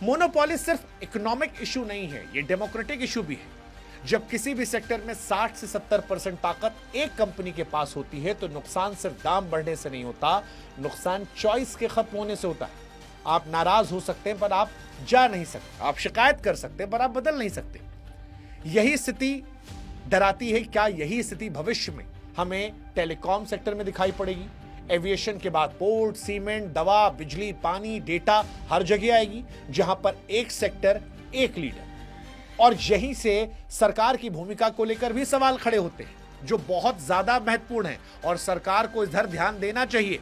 Monopoly सिर्फ economic issue नहीं है, ये डेमोक्रेटिक इशू भी है। जब किसी भी सेक्टर में 60 से 70% ताकत एक कंपनी के पास होती है तो नुकसान सिर्फ दाम बढ़ने से नहीं होता, नुकसान चॉइस के खत्म होने से होता है। आप नाराज हो सकते हैं पर आप जा नहीं सकते, आप शिकायत कर सकते हैं पर आप बदल नहीं सकते। यही स्थिति डराती है। क्या यही स्थिति भविष्य में हमें टेलीकॉम सेक्टर में दिखाई पड़ेगी? एविएशन के बाद पोर्ट, सीमेंट, दवा, बिजली, पानी, डेटा हर जगह आएगी, जहां पर एक सेक्टर, एक लीडर। और यहीं से सरकार की भूमिका को लेकर भी सवाल खड़े होते हैं, जो बहुत ज्यादा महत्वपूर्ण है और सरकार को इधर ध्यान देना चाहिए।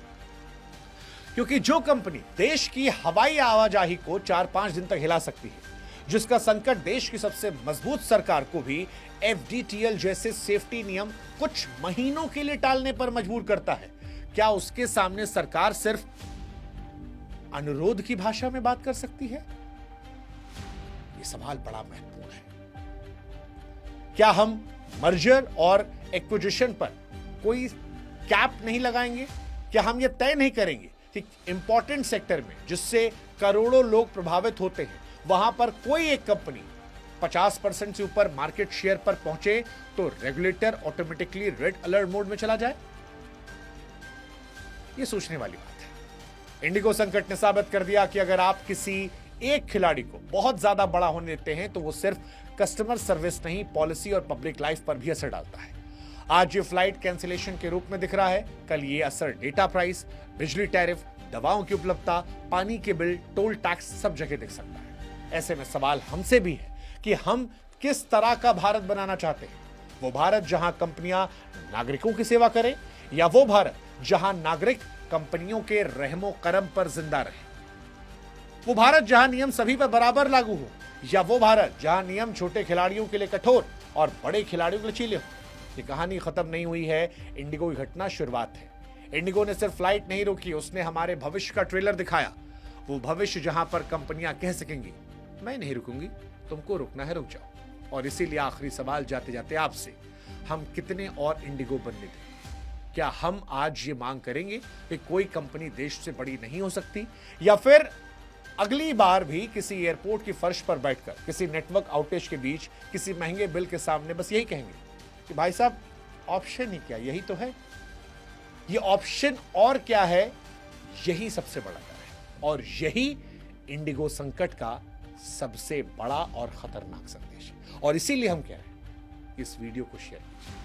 क्योंकि जो कंपनी देश की हवाई आवाजाही को 4-5 दिन तक हिला सकती है, जिसका संकट देश की सबसे मजबूत सरकार को भी एफडीटीएल जैसे सेफ्टी नियम कुछ महीनों के लिए टालने पर मजबूर करता है, क्या उसके सामने सरकार सिर्फ अनुरोध की भाषा में बात कर सकती है? यह सवाल बड़ा महत्वपूर्ण है। क्या हम मर्जर और एक्विजिशन पर कोई कैप नहीं लगाएंगे? क्या हम यह तय नहीं करेंगे कि इंपॉर्टेंट सेक्टर में जिससे करोड़ों लोग प्रभावित होते हैं, वहां पर कोई एक कंपनी 50% से ऊपर मार्केट शेयर पर पहुंचे तो regulator automatically red alert mode में चला जाए? यह सोचने वाली बात है। इंडिगो संकट ने साबित कर दिया कि अगर आप किसी एक खिलाड़ी को बहुत ज्यादा बड़ा होने देते हैं तो वो सिर्फ कस्टमर सर्विस नहीं, पॉलिसी और पब्लिक लाइफ पर भी असर डालता है। आज ये फ्लाइट कैंसिलेशन के रूप में दिख रहा है, कल ये असर डेटा प्राइस, बिजली टैरिफ, दवाओं की उपलब्धता, पानी के बिल, टोल टैक्स सब जगह दिख सकता है। ऐसे में सवाल हमसे भी है कि हम किस तरह का भारत बनाना चाहते हैं? वो भारत जहां कंपनियां नागरिकों की सेवा करें, या वो भारत जहां नागरिक कंपनियों के रहमो करम पर जिंदा रहे? वो भारत जहां नियम सभी पर बराबर लागू हो, या वो भारत जहां नियम छोटे खिलाड़ियों के लिए कठोर और बड़े खिलाड़ियों के लिए लचीले हो? ये कहानी खत्म नहीं हुई है, इंडिगो की घटना शुरुआत है। इंडिगो ने सिर्फ फ्लाइट नहीं रोकी, उसने हमारे भविष्य का ट्रेलर दिखाया। वो भविष्य जहां पर कंपनियां कह सकेंगी, मैं नहीं रुकूंगी, तुमको रुकना है रुक जाओ। और इसीलिए आखिरी सवाल जाते जाते आपसे, हम कितने और इंडिगो बनने दें? क्या हम आज ये मांग करेंगे कि कोई कंपनी देश से बड़ी नहीं हो सकती, या फिर अगली बार भी किसी एयरपोर्ट की फर्श पर बैठकर किसी नेटवर्क आउटेज के बीच किसी महंगे बिल के सामने बस यही कहेंगे कि भाई साहब ऑप्शन ही क्या, यही तो है। ये ऑप्शन और क्या है, यही सबसे बड़ा डर है, और यही इंडिगो संकट का सबसे बड़ा और खतरनाक संदेश है। और इसीलिए हम कह रहे हैं इस वीडियो को शेयर कीजिए।